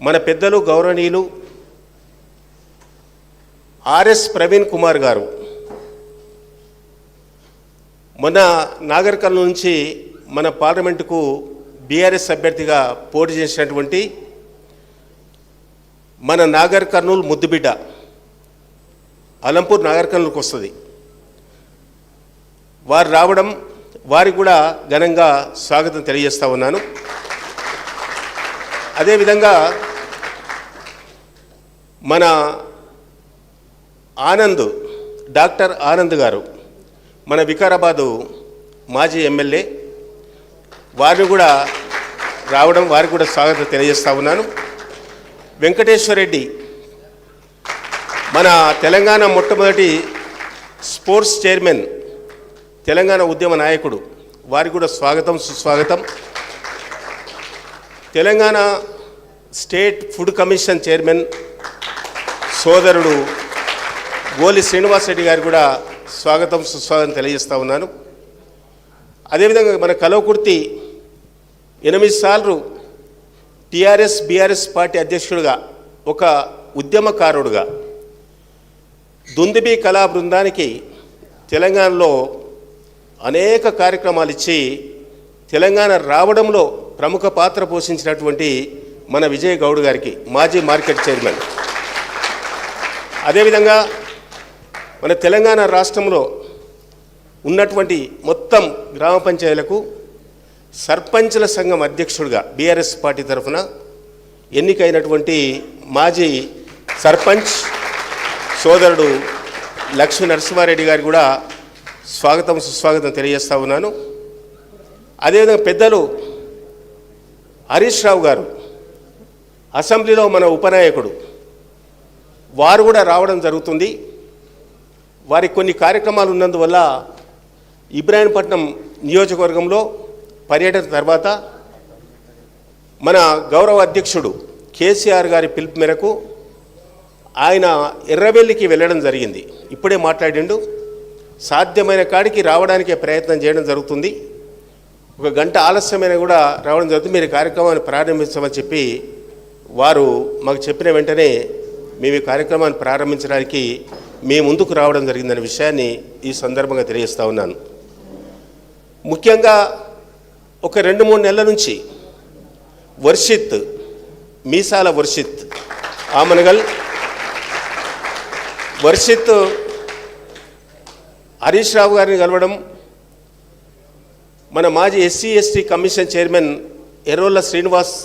మన పెద్దలు గౌరవనీయులు ఆర్ఎస్ ప్రవీణ్ కుమార్ గారు మొన్న నాగర్ కర్నూలు నుంచి మన పార్లమెంటుకు బీఆర్ఎస్ అభ్యర్థిగా పోటీ చేసినటువంటి మన నాగర్ కర్నూలు ముద్దుబిడ్డ అలంపూర్ నాగర్ కర్నూలుకు వస్తుంది. వారు రావడం వారికి కూడా ఘనంగా స్వాగతం తెలియజేస్తా ఉన్నాను. అదేవిధంగా మన ఆనంద్ డాక్టర్ ఆనంద్ గారు మన వికారాబాదు మాజీ ఎమ్మెల్యే, వారిని కూడా రావడం వారికి కూడా స్వాగతం తెలియజేస్తా ఉన్నాను. వెంకటేశ్వర రెడ్డి మన తెలంగాణ మొట్టమొదటి స్పోర్ట్స్ చైర్మన్, తెలంగాణ ఉద్యమ నాయకుడు, వారికి కూడా స్వాగతం సుస్వాగతం. Telangana state food commission chairman సోదరుడు గోలి శ్రీనివాసరెడ్డి గారు కూడా స్వాగతం సుస్వాగతం తెలియజేస్తా ఉన్నాను. అదేవిధంగా మన కల్వకుర్తి 8 సార్లు టీఆర్ఎస్ బీఆర్ఎస్ పార్టీ అధ్యక్షుడిగా, ఒక ఉద్యమకారుడుగా దుందిబి కళా బృందానికి తెలంగాణలో అనేక కార్యక్రమాలు ఇచ్చి తెలంగాణ రావడంలో ప్రముఖ పాత్ర పోషించినటువంటి మన విజయ్ గౌడ్ గారికి, మాజీ మార్కెట్ చైర్మన్. అదేవిధంగా మన తెలంగాణ రాష్ట్రంలో ఉన్నటువంటి మొత్తం గ్రామ పంచాయతీలకు సర్పంచుల సంఘం అధ్యక్షుడిగా బీఆర్ఎస్ పార్టీ తరఫున ఎన్నికైనటువంటి మాజీ సర్పంచ్ సోదరుడు లక్ష్మీ నరసింహారెడ్డి గారికి కూడా స్వాగతం సుస్వాగతం తెలియజేస్తా ఉన్నాను. అదేవిధంగా పెద్దలు హరీష్ రావు గారు అసెంబ్లీలో మన ఉపనాయకుడు, వారు కూడా రావడం జరుగుతుంది. వారికి కొన్ని కార్యక్రమాలు ఉన్నందువల్ల ఇబ్రాహీంపట్నం నియోజకవర్గంలో పర్యటన తర్వాత మన గౌరవ అధ్యక్షుడు కేసీఆర్ గారి పిలుపు మేరకు ఆయన ఎర్రవెల్లికి వెళ్ళడం జరిగింది. ఇప్పుడే మాట్లాడిండు. సాధ్యమైన కాడికి రావడానికి ప్రయత్నం చేయడం జరుగుతుంది. 1 గంట ఆలస్యమైన కూడా రావడం జరుగుతుంది. మీరు కార్యక్రమాన్ని ప్రారంభించమని చెప్పి వారు మాకు చెప్పిన వెంటనే మేము ఈ కార్యక్రమాన్ని ప్రారంభించడానికి మేము ముందుకు రావడం జరిగిందనే విషయాన్ని ఈ సందర్భంగా తెలియజేస్తా ఉన్నాను. ముఖ్యంగా ఒక 2-3 నెలల నుంచి వర్షిత్, మీసాల వర్షిత్ ఆమనగల్ వర్షిత్ హరీష్ రావు గారిని కలవడం, మన మాజీ SC ST commission chairman ఎర్రోళ్ళ Srinivas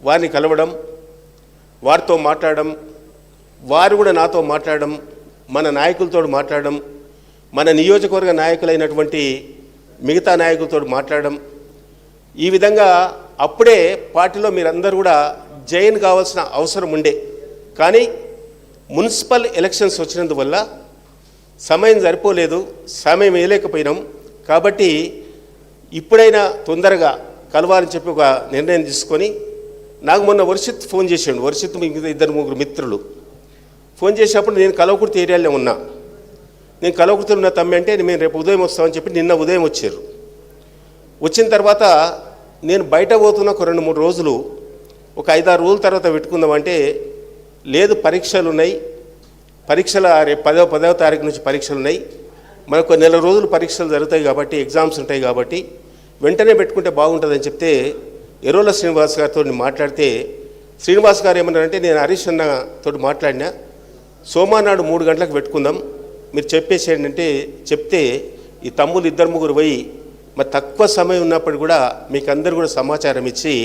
వారిని కలవడం, వారితో మాట్లాడడం, వారు కూడా నాతో మాట్లాడడం, మన నాయకులతో మాట్లాడడం, మన నియోజకవర్గ నాయకులైనటువంటి మిగతా నాయకులతో మాట్లాడడం, ఈ విధంగా అప్పుడే పార్టీలో మీరందరూ కూడా జాయిన్ కావాల్సిన అవసరం ఉండే. కానీ మున్సిపల్ ఎలక్షన్స్ వచ్చినందువల్ల సమయం సరిపోలేదు, సమయం వేయలేకపోయినాం. కాబట్టి ఇప్పుడైనా తొందరగా కలవాలని చెప్పి ఒక నిర్ణయం తీసుకొని, నాకు మొన్న వర్షిత్ ఫోన్ చేసాడు. వర్షిత్ మిగతా 2-3 మిత్రులు ఫోన్ చేసినప్పుడు నేను కల్వకుర్తి ఏరియాలో ఉన్నా. నేను కల్వకుర్తిలో ఉన్న తమ్మి అంటే మేము రేపు ఉదయం వస్తామని చెప్పి నిన్న ఉదయం వచ్చారు. వచ్చిన తర్వాత నేను బయట పోతున్న ఒక 2-3 రోజులు, ఒక 5-6 రోజుల తర్వాత పెట్టుకుందామంటే లేదు, పరీక్షలు ఉన్నాయి, పరీక్షల రేపు 10వ తారీఖు నుంచి పరీక్షలు ఉన్నాయి, మనకు నెల రోజులు పరీక్షలు జరుగుతాయి కాబట్టి, ఎగ్జామ్స్ ఉంటాయి కాబట్టి వెంటనే పెట్టుకుంటే బాగుంటుందని చెప్తే ఎర్రోళ్ళ శ్రీనివాస్ గారితో మాట్లాడితే, శ్రీనివాస్ గారు ఏమన్నారంటే, నేను హరీష్ అన్నతో మాట్లాడినా, సోమవారం 3 గంటలకు పెట్టుకుందాం, మీరు చెప్పేసేయండి అంటే చెప్తే ఈ తమ్ముళ్ళు 2-3 పోయి మరి తక్కువ సమయం ఉన్నప్పుడు కూడా మీకు అందరు కూడా సమాచారం ఇచ్చి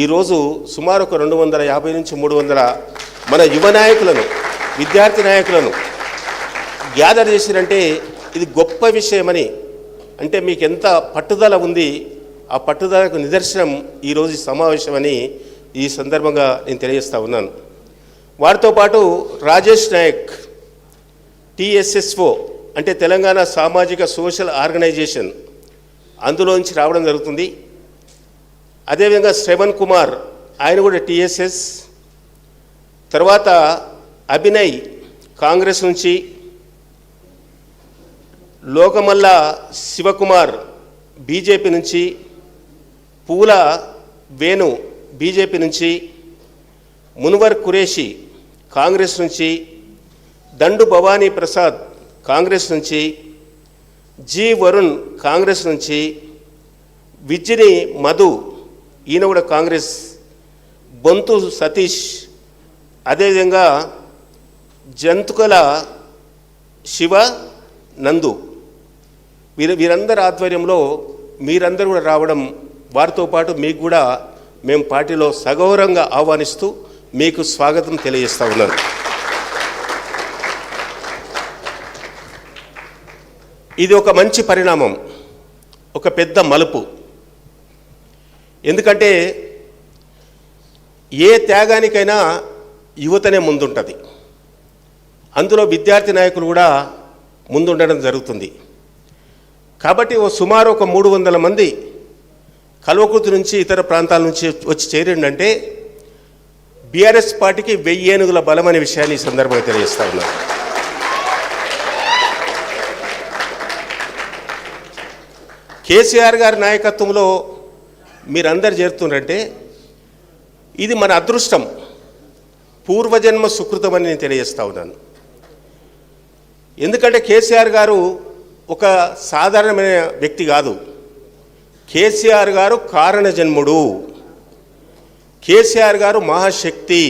ఈరోజు సుమారు ఒక 250 నుంచి 300 మన యువ నాయకులను, విద్యార్థి నాయకులను గ్యాదర్ చేసిరంటే ఇది గొప్ప విషయమని, అంటే మీకు ఎంత పట్టుదల ఉంది, ఆ పట్టుదలకు నిదర్శనం ఈరోజు ఈ సమావేశమని ఈ సందర్భంగా నేను తెలియజేస్తా ఉన్నాను. వారితో పాటు రాజేష్ నాయక్ టీఎస్ఎస్ఓ అంటే తెలంగాణ సామాజిక సోషల్ ఆర్గనైజేషన్, అందులోంచి రావడం జరుగుతుంది. అదేవిధంగా శ్రవణ్ కుమార్, ఆయన కూడా టీఎస్ఎస్. తర్వాత అభినయ్ కాంగ్రెస్ నుంచి, లోకమల్ల శివకుమార్ బీజేపీ నుంచి, పూల వేణు బీజేపీ నుంచి, మున్వర్ ఖురేషి కాంగ్రెస్ నుంచి, దండు భవానీ ప్రసాద్ కాంగ్రెస్ నుంచి, జి వరుణ్ కాంగ్రెస్ నుంచి, విజ్జిని మధు ఈయన కూడా కాంగ్రెస్, బొంతు సతీష్, అదేవిధంగా జంతుకల శివ నందు, వీరందరి ఆధ్వర్యంలో మీరందరూ కూడా రావడం, వారితో పాటు మీకు కూడా మేము పార్టీలో సగౌరవంగా ఆహ్వానిస్తూ మీకు స్వాగతం తెలియజేస్తూ ఉన్నాను. ఇది ఒక మంచి పరిణామం, ఒక పెద్ద మలుపు. ఎందుకంటే ఏ త్యాగానికైనా యువతనే ముందుంటుంది, అందులో విద్యార్థి నాయకులు కూడా ముందుండడం జరుగుతుంది. కాబట్టి సుమారు ఒక 300 మంది కల్వకుర్తి నుంచి ఇతర ప్రాంతాల నుంచి వచ్చి చేరిందంటే బీఆర్ఎస్ పార్టీకి 1000 ఏనుగుల బలం అనే విషయాన్ని ఈ సందర్భంగా తెలియజేస్తా ఉన్నాను. కేసీఆర్ గారి నాయకత్వంలో మీరందరు చేరుతున్నారంటే ఇది మన అదృష్టం, పూర్వజన్మ సుకృతం అని నేను తెలియజేస్తా ఉన్నాను. ఎందుకంటే కేసీఆర్ గారు ఒక సాధారణమైన వ్యక్తి కాదు. కేసీఆర్ గారు కారణ జన్ముడు, కేసీఆర్ గారు మహాశక్తి.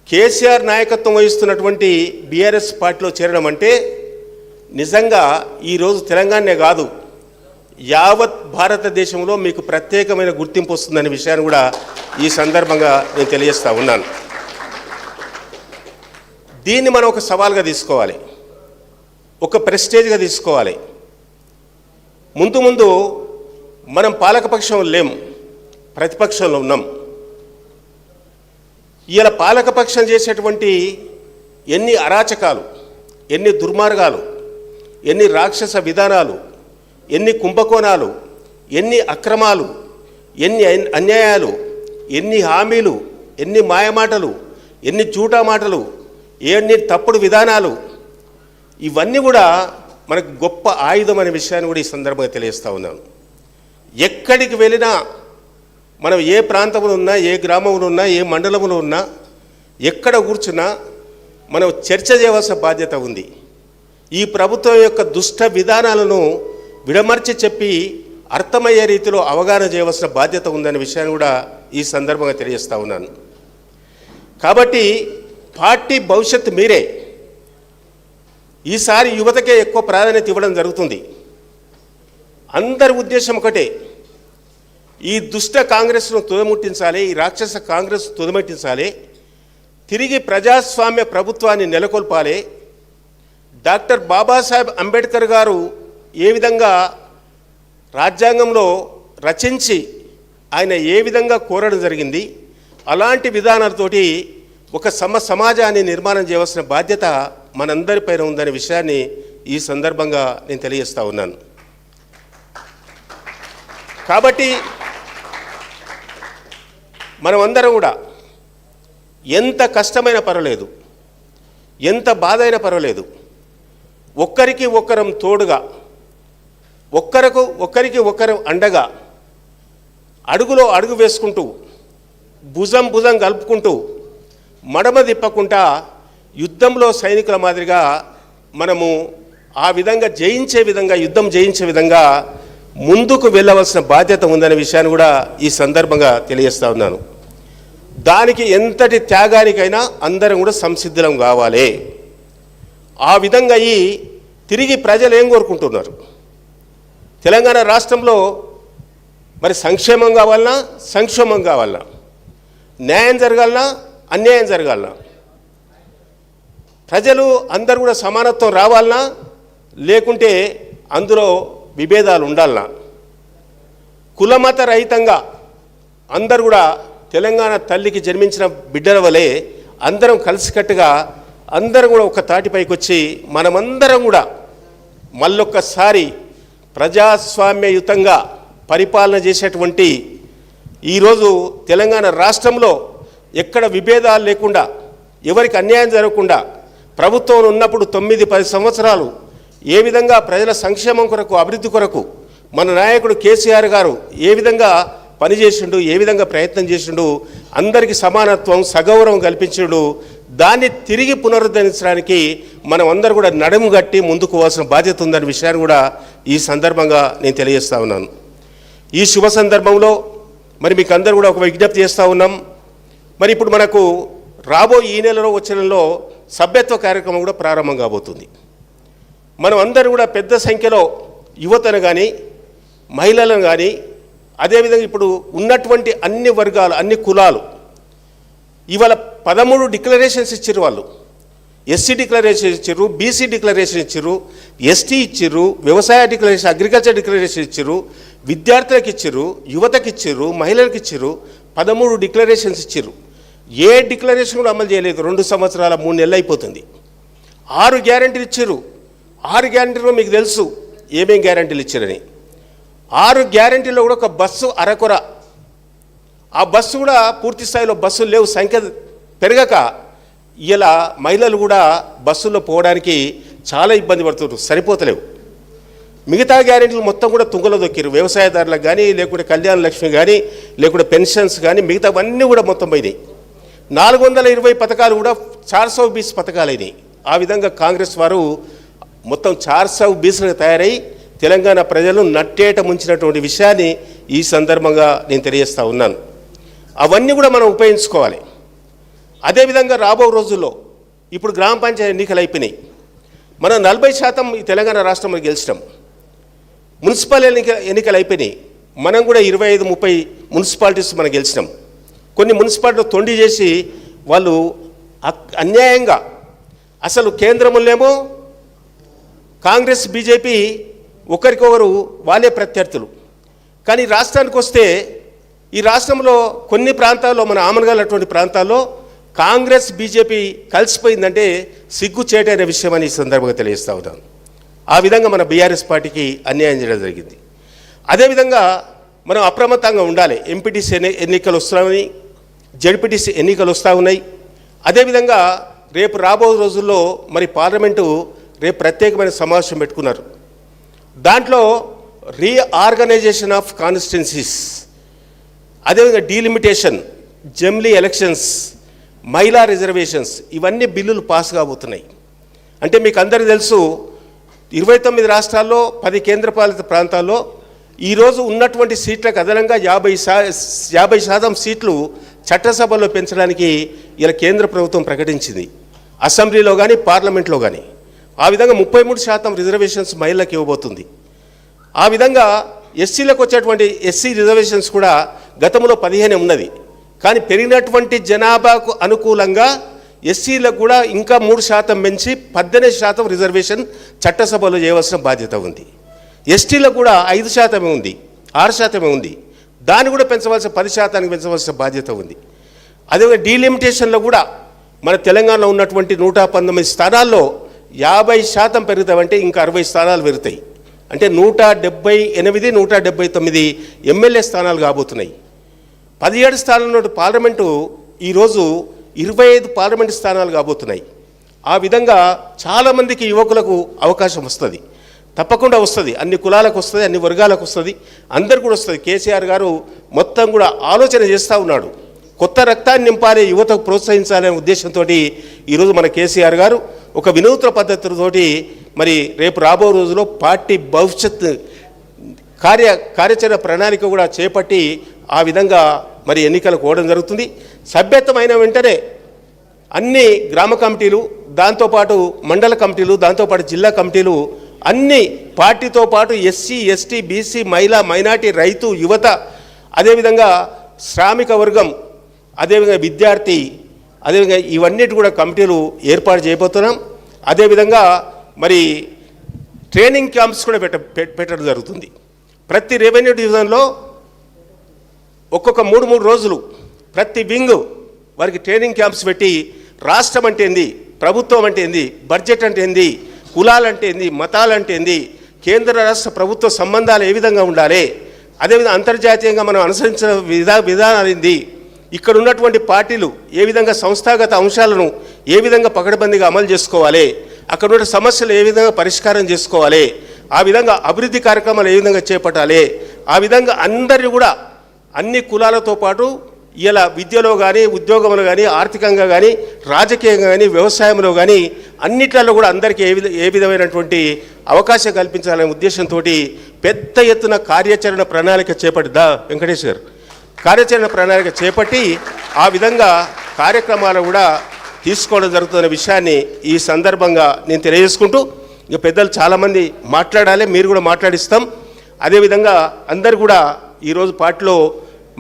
కేసీఆర్ నాయకత్వం వహిస్తున్నటువంటి బీఆర్ఎస్ పార్టీలో చేరడం అంటే నిజంగా ఈరోజు తెలంగాణనే కాదు, యావత్ భారతదేశంలో మీకు ప్రత్యేకమైన గుర్తింపు వస్తుందనే విషయాన్ని కూడా ఈ సందర్భంగా నేను తెలియజేస్తూ ఉన్నాను. దీన్ని మనం ఒక సవాల్గా తీసుకోవాలి, ఒక ప్రెస్టేజ్గా తీసుకోవాలి. ముందు మనం పాలకపక్షంలో లేం, ప్రతిపక్షంలో ఉన్నాం. ఇలా పాలకపక్షం చేసేటువంటి ఎన్ని అరాచకాలు, ఎన్ని దుర్మార్గాలు, ఎన్ని రాక్షస విధానాలు, ఎన్ని కుంభకోణాలు, ఎన్ని అక్రమాలు, ఎన్ని అన్యాయాలు, ఎన్ని హామీలు, ఎన్ని మాయమాటలు, ఎన్ని జూటా మాటలు, ఎన్ని తప్పుడు విధానాలు, ఇవన్నీ కూడా మనకు గొప్ప ఆయుధం అనే విషయాన్ని కూడా ఈ సందర్భంగా తెలియజేస్తూ ఉన్నాను. ఎక్కడికి వెళ్ళినా, మనం ఏ ప్రాంతంలో ఉన్నా, ఏ గ్రామంలో ఉన్నా, ఏ మండలంలో ఉన్నా, ఎక్కడ కూర్చున్నా మనం చర్చ చేయవలసిన బాధ్యత ఉంది. ఈ ప్రభుత్వం యొక్క దుష్ట విధానాలను విడమర్చి చెప్పి అర్థమయ్యే రీతిలో అవగాహన చేయవలసిన బాధ్యత ఉందనే విషయాన్ని కూడా ఈ సందర్భంగా తెలియజేస్తూ ఉన్నాను. కాబట్టి పార్టీ భవిష్యత్తు మీరే. ఈసారి యువతకే ఎక్కువ ప్రాధాన్యత ఇవ్వడం జరుగుతుంది. అందరి ఉద్దేశం ఒకటే, ఈ దుష్ట కాంగ్రెస్ను తుదముట్టించాలి, ఈ రాక్షస కాంగ్రెస్ తుదముట్టించాలి, తిరిగి ప్రజాస్వామ్య ప్రభుత్వాన్ని నెలకొల్పాలి. డాక్టర్ బాబాసాహెబ్ అంబేద్కర్ గారు ఏ విధంగా రాజ్యాంగంలో రచించి ఆయన ఏ విధంగా కోరడం జరిగింది, అలాంటి విధానాలతోటి ఒక సమాజాన్ని నిర్మాణం చేయవలసిన బాధ్యత మనందరిపైన ఉందనే విషయాన్ని ఈ సందర్భంగా నేను తెలియజేస్తూ ఉన్నాను. కాబట్టి మనమందరం కూడా ఎంత కష్టమైనా పర్వాలేదు, ఎంత బాధ అయినా పర్వాలేదు, ఒక్కరికి ఒక్కరం తోడుగా, ఒక్కరికి ఒక్కరం అండగా, అడుగులో అడుగు వేసుకుంటూ, భుజం కలుపుకుంటూ, మడమ తిప్పకుండా యుద్ధంలో సైనికుల మాదిరిగా మనము ఆ విధంగా యుద్ధం జయించే విధంగా ముందుకు వెళ్ళవలసిన బాధ్యత ఉందనే విషయాన్ని కూడా ఈ సందర్భంగా తెలియజేస్తూ ఉన్నాను. దానికి ఎంతటి త్యాగానికైనా అందరం కూడా సంసిద్ధం కావాలి. ఆ విధంగా తిరిగి ప్రజలు ఏం కోరుకుంటున్నారు? తెలంగాణ రాష్ట్రంలో మరి సంక్షేమం కావాలన్నా, సంక్షోభం కావాలన్నా, న్యాయం జరగాలన్నా, అన్యాయం జరగాలన్నా, ప్రజలు అందరూ కూడా సమానత్వం రావాలన్నా, లేకుంటే అందులో విభేదాలు ఉండాలన్నా, కులమత రహితంగా అందరూ కూడా తెలంగాణ తల్లికి జన్మించిన బిడ్డల వలె అందరం కలిసికట్టుగా అందరం కూడా ఒక తాటిపైకి వచ్చి మనమందరం కూడా మళ్ళొక్కసారి ప్రజాస్వామ్యయుతంగా పరిపాలన చేసేటువంటి ఈరోజు తెలంగాణ రాష్ట్రంలో ఎక్కడ విభేదాలు లేకుండా, ఎవరికి అన్యాయం జరగకుండా, ప్రభుత్వం ఉన్నప్పుడు 9-10 సంవత్సరాలు ఏ విధంగా ప్రజల సంక్షేమం కొరకు, అభివృద్ధి కొరకు మన నాయకుడు కేసీఆర్ గారు ఏ విధంగా పనిచేసిండు, ఏ విధంగా ప్రయత్నం చేసిండు, అందరికీ సమానత్వం సగౌరవం కల్పించిండు. దాన్ని తిరిగి పునరుద్ధరించడానికి మనం అందరూ కూడా నడుము గట్టి ముందుకు పోవాల్సిన బాధ్యత ఉందనే విషయాన్ని కూడా ఈ సందర్భంగా నేను తెలియజేస్తా ఉన్నాను. ఈ శుభ సందర్భంలో మరి మీకు అందరూ కూడా ఒక విజ్ఞప్తి చేస్తూ ఉన్నాం. మరి ఇప్పుడు మనకు ఈ నెలలో వచ్చే నెలలో సభ్యత్వ కార్యక్రమం కూడా ప్రారంభం కాబోతుంది. మనం అందరూ కూడా పెద్ద సంఖ్యలో యువతను కానీ మహిళలను కానీ అదేవిధంగా ఇప్పుడు ఉన్నటువంటి అన్ని వర్గాలు అన్ని కులాలు ఇవాళ 13 డిక్లరేషన్స్ ఇచ్చారు. వాళ్ళు ఎస్సీ డిక్లరేషన్ ఇచ్చారు, బీసీ డిక్లరేషన్ ఇచ్చారు, ఎస్టీ ఇచ్చారు, వ్యవసాయ డిక్లరేషన్ అగ్రికల్చర్ డిక్లరేషన్ ఇచ్చారు, విద్యార్థులకు ఇచ్చారు, యువతకి ఇచ్చారు, మహిళలకు ఇచ్చారు. 13 డిక్లరేషన్స్ ఇచ్చారు. ఏ డిక్లరేషన్ కూడా అమలు చేయలేదు. 2 సంవత్సరాల 3 నెలలు అయిపోతుంది. 6 గ్యారంటీలు ఇచ్చారు. 6 గ్యారంటీలో మీకు తెలుసు ఏమేం గ్యారంటీలు ఇచ్చారని. 6 గ్యారంటీలో కూడా ఒక బస్సు అరకొర, ఆ బస్సు కూడా పూర్తి స్థాయిలో బస్సులు లేవు. సంఖ్య పెరగక ఇలా మహిళలు కూడా బస్సుల్లో పోవడానికి చాలా ఇబ్బంది పడుతున్నారు, సరిపోతలేవు. మిగతా గ్యారెంటీలు మొత్తం కూడా తుంగలో దొక్కిరు. వ్యవసాయదారులకు కానీ, లేకుంటే కళ్యాణ లక్ష్మి కానీ, లేకుంటే పెన్షన్స్ కానీ మిగతావన్నీ కూడా మొత్తం పోయినాయి. 420 పథకాలు కూడా 420 పథకాలు అయినాయి. ఆ విధంగా కాంగ్రెస్ వారు మొత్తం 420 తయారై తెలంగాణ ప్రజలు నట్టేట ముంచినటువంటి విషయాన్ని ఈ సందర్భంగా నేను తెలియజేస్తూ ఉన్నాను. అవన్నీ కూడా మనం ఉపయోగించుకోవాలి. అదేవిధంగా రాబో రోజుల్లో ఇప్పుడు గ్రామ పంచాయతీ ఎన్నికలు అయిపోయినాయి. మనం 40% ఈ తెలంగాణ రాష్ట్రంలో గెలిచినాం. మున్సిపల్ ఎన్నికలు అయిపోయినాయి. మనం కూడా 25-30 మున్సిపాలిటీస్ మనం గెలిచినాం. కొన్ని మున్సిపాలిటీలు తొండి చేసి వాళ్ళు అన్యాయంగా అసలు కేంద్రంలోనేమో కాంగ్రెస్ బీజేపీ ఒకరికొకరు వాళ్ళే ప్రత్యర్థులు. కానీ రాష్ట్రానికి వస్తే ఈ రాష్ట్రంలో కొన్ని ప్రాంతాల్లో మన ఆమనగల్ అటువంటి ప్రాంతాల్లో కాంగ్రెస్ బీజేపీ కలిసిపోయిందంటే సిగ్గు చేటైన విషయం అని ఈ సందర్భంగా తెలియజేస్తూ ఉన్నాను. ఆ విధంగా మన బీఆర్ఎస్ పార్టీకి అన్యాయం చేయడం జరిగింది. అదేవిధంగా మనం అప్రమత్తంగా ఉండాలి. ఎంపీటీసీ ఎన్నికలు వస్తున్నాయి, జడ్పీటీసీ ఎన్నికలు వస్తూ ఉన్నాయి. అదేవిధంగా రేపు రాబో రోజుల్లో మరి పార్లమెంటు రేపు ప్రత్యేకమైన సమావేశం పెట్టుకున్నారు. దాంట్లో రీఆర్గనైజేషన్ ఆఫ్ కాన్స్టిట్యున్సీస్, అదేవిధంగా డీలిమిటేషన్, జమిలీ ఎలక్షన్స్, మహిళా రిజర్వేషన్స్ ఇవన్నీ బిల్లులు పాస్ కాబోతున్నాయి. అంటే మీకు అందరికీ తెలుసు 29 రాష్ట్రాల్లో 10 కేంద్రపాలిత ప్రాంతాల్లో ఈరోజు ఉన్నటువంటి సీట్లకు అదనంగా 50% సీట్లు చట్టసభలో పెంచడానికి ఇలా కేంద్ర ప్రభుత్వం ప్రకటించింది. అసెంబ్లీలో కానీ పార్లమెంట్లో కానీ ఆ విధంగా 33% రిజర్వేషన్స్ మహిళలకు ఇవ్వబోతుంది. ఆ విధంగా ఎస్సీలకు వచ్చేటువంటి ఎస్సీ రిజర్వేషన్స్ కూడా గతంలో 15 ఉన్నది. కానీ పెరిగినటువంటి జనాభాకు అనుకూలంగా ఎస్సీలకు కూడా ఇంకా 3% పెంచి 18% రిజర్వేషన్ చట్టసభలో చేయవలసిన బాధ్యత ఉంది. ఎస్టీలకు కూడా 5% ఉంది, 6% ఉంది. దాన్ని కూడా పెంచవలసిన 10% పెంచవలసిన బాధ్యత ఉంది. అదేవిధంగా డీలిమిటేషన్లో కూడా మన తెలంగాణలో ఉన్నటువంటి 119 స్థానాల్లో 50% పెరుగుతామంటే ఇంకా 60 స్థానాలు పెరుగుతాయి. అంటే 178, 179 ఎమ్మెల్యే స్థానాలు కాబోతున్నాయి. 17 స్థానాల పార్లమెంటు ఈరోజు 25 పార్లమెంటు స్థానాలు కాబోతున్నాయి. ఆ విధంగా చాలామందికి యువకులకు అవకాశం వస్తుంది, తప్పకుండా వస్తుంది. అన్ని కులాలకు వస్తుంది, అన్ని వర్గాలకు వస్తుంది, అందరు కూడా వస్తుంది. కేసీఆర్ గారు మొత్తం కూడా ఆలోచన చేస్తూ ఉన్నాడు. కొత్త రక్తాన్ని నింపాలి, యువతకు ప్రోత్సహించాలనే ఉద్దేశంతో ఈరోజు మన కేసీఆర్ గారు ఒక వినూత్న పద్ధతితోటి మరి రేపు రాబో రోజుల్లో పార్టీ భవిష్యత్ కార్యాచరణ ప్రణాళిక కూడా చేపట్టి ఆ విధంగా మరి ఎన్నికలకు పోవడం జరుగుతుంది. సభ్యత్వమైన వెంటనే అన్ని గ్రామ కమిటీలు, దాంతోపాటు మండల కమిటీలు, దాంతోపాటు జిల్లా కమిటీలు అన్ని పార్టీతో పాటు ఎస్సీ, ఎస్టీ, బీసీ, మహిళా, మైనార్టీ, రైతు, యువత, అదేవిధంగా శ్రామిక వర్గం, అదేవిధంగా విద్యార్థి, అదేవిధంగా ఇవన్నిటి కూడా కమిటీలు ఏర్పాటు చేయబోతున్నాం. అదేవిధంగా మరి ట్రైనింగ్ క్యాంప్స్ కూడా పెట్టడం జరుగుతుంది. ప్రతి రెవెన్యూ డివిజన్లో ఒక్కొక్క 3 రోజులు ప్రతి వింగ్ వారికి ట్రైనింగ్ క్యాంప్స్ పెట్టి రాష్ట్రం అంటే ఏంది, ప్రభుత్వం అంటే ఏంది, బడ్జెట్ అంటే ఏంది, కులాలంటే ఏంది, మతాలంటే ఏంది, కేంద్ర రాష్ట్ర ప్రభుత్వ సంబంధాలు ఏ విధంగా ఉండాలి, అదేవిధంగా అంతర్జాతీయంగా మనం అనుసరించిన విధానాలు ఏంది, ఇక్కడ ఉన్నటువంటి పార్టీలు ఏ విధంగా సంస్థాగత అంశాలను ఏ విధంగా పకడ్బందీగా అమలు చేసుకోవాలి, అక్కడ ఉన్న సమస్యలు ఏ విధంగా పరిష్కారం చేసుకోవాలి, ఆ విధంగా అభివృద్ధి కార్యక్రమాలు ఏ విధంగా చేపట్టాలి, ఆ విధంగా అందరినీ కూడా అన్ని కులాలతో పాటు ఇలా విద్యలో కానీ ఉద్యోగంలో కానీ ఆర్థికంగా కానీ రాజకీయంగా కానీ వ్యవసాయంలో కానీ అన్నిట్లలో కూడా అందరికీ ఏ విధమైనటువంటి అవకాశం కల్పించాలనే ఉద్దేశంతో పెద్ద ఎత్తున కార్యాచరణ ప్రణాళిక చేపట్టిదా వెంకటేష్ గారు కార్యాచరణ ప్రణాళిక చేపట్టి ఆ విధంగా కార్యక్రమాలు కూడా తీసుకోవడం జరుగుతున్న విషయాన్ని ఈ సందర్భంగా నేను తెలియజేసుకుంటూ ఇక పెద్దలు చాలామంది మాట్లాడాలి, మీరు కూడా మాట్లాడిస్తాం. అదేవిధంగా అందరు కూడా ఈరోజు పార్టీలో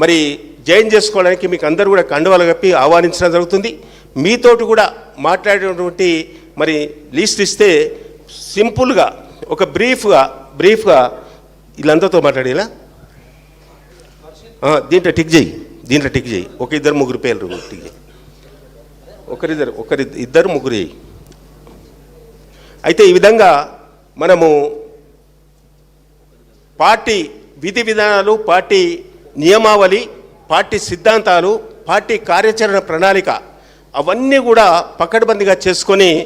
మరి జాయిన్ చేసుకోవడానికి మీకు అందరూ కూడా కండువాలు కప్పి ఆహ్వానించడం జరుగుతుంది. మీతోటి కూడా మాట్లాడేటువంటి మరి లిస్ట్ ఇస్తే సింపుల్గా ఒక బ్రీఫ్గా వీళ్ళందరితో మాట్లాడేలా దీంట్లో టిక్ చేయి ఒక ఇద్దరు ముగ్గురు పేర్లు టిక్ చేయి ఇద్దరు ముగ్గురు చేయి. అయితే ఈ విధంగా మనము పార్టీ విధి విధానాలు, పార్టీ నియమావళి, పార్టీ సిద్ధాంతాలు, పార్టీ కార్యాచరణ ప్రణాళిక అవన్నీ కూడా పకడ్బందీగా చేసుకొని